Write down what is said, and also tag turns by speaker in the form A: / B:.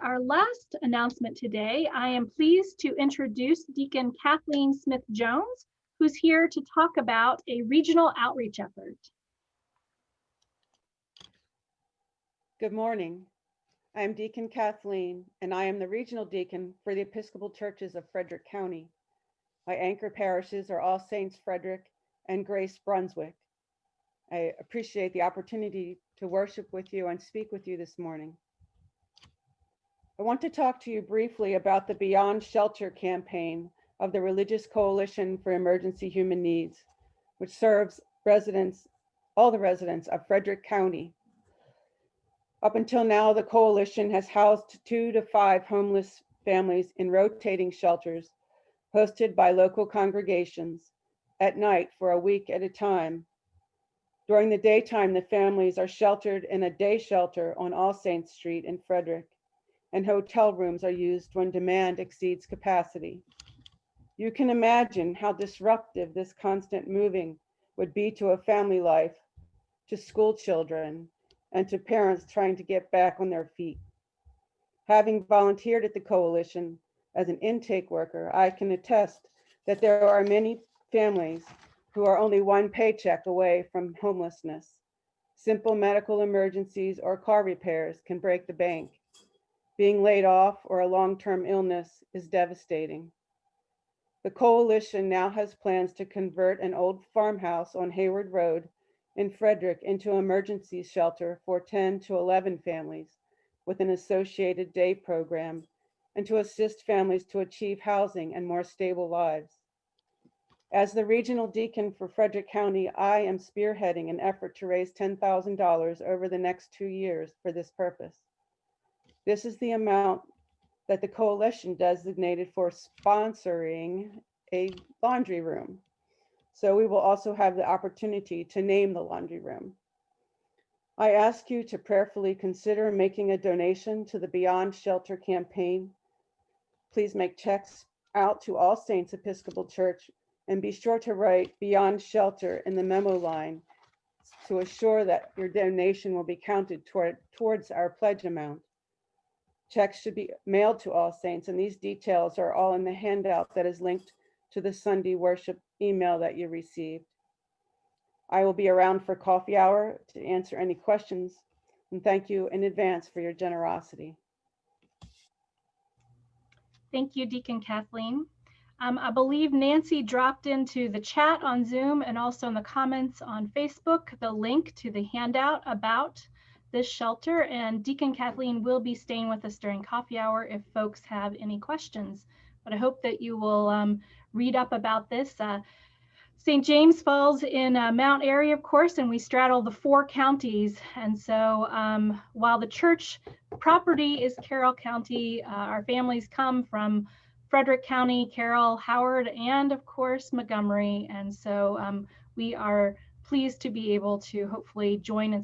A: our last announcement today, I am pleased to introduce Deacon Kathleen Smith-Jones, who's here to talk about a regional outreach effort.
B: Good morning. I am Deacon Kathleen, and I am the regional deacon for the Episcopal churches of Frederick County. My anchor parishes are All Saints Frederick and Grace Brunswick. I appreciate the opportunity to worship with you and speak with you this morning. I want to talk to you briefly about the Beyond Shelter campaign of the Religious Coalition for Emergency Human Needs, which serves all the residents of Frederick County. Up until now, the coalition has housed 2 to 5 homeless families in rotating shelters hosted by local congregations at night for a week at a time. During the daytime, the families are sheltered in a day shelter on All Saints Street in Frederick, and hotel rooms are used when demand exceeds capacity. You can imagine how disruptive this constant moving would be to a family life, to school children, and to parents trying to get back on their feet. Having volunteered at the coalition as an intake worker, I can attest that there are many families who are only one paycheck away from homelessness. Simple medical emergencies or car repairs can break the bank. Being laid off or a long-term illness is devastating. The coalition now has plans to convert an old farmhouse on Hayward Road in Frederick into an emergency shelter for 10 to 11 families with an associated day program, and to assist families to achieve housing and more stable lives. As the regional deacon for Frederick County, I am spearheading an effort to raise $10,000 over the next 2 years for this purpose. This is the amount that the coalition designated for sponsoring a laundry room. So we will also have the opportunity to name the laundry room. I ask you to prayerfully consider making a donation to the Beyond Shelter campaign. Please make checks out to All Saints Episcopal Church and be sure to write Beyond Shelter in the memo line to assure that your donation will be counted towards our pledge amount. Checks should be mailed to All Saints, and these details are all in the handout that is linked to the Sunday worship email that you received. I will be around for coffee hour to answer any questions, and thank you in advance for your generosity.
A: Thank you, Deacon Kathleen. I believe Nancy dropped into the chat on Zoom and also in the comments on Facebook the link to the handout about this shelter, and Deacon Kathleen will be staying with us during coffee hour if folks have any questions. But I hope that you will read up about this. St. James falls in Mount Airy, of course, and we straddle the 4 counties. And so while the church property is Carroll County, our families come from Frederick County, Carroll, Howard, and of course, Montgomery. And so we are pleased to be able to hopefully join and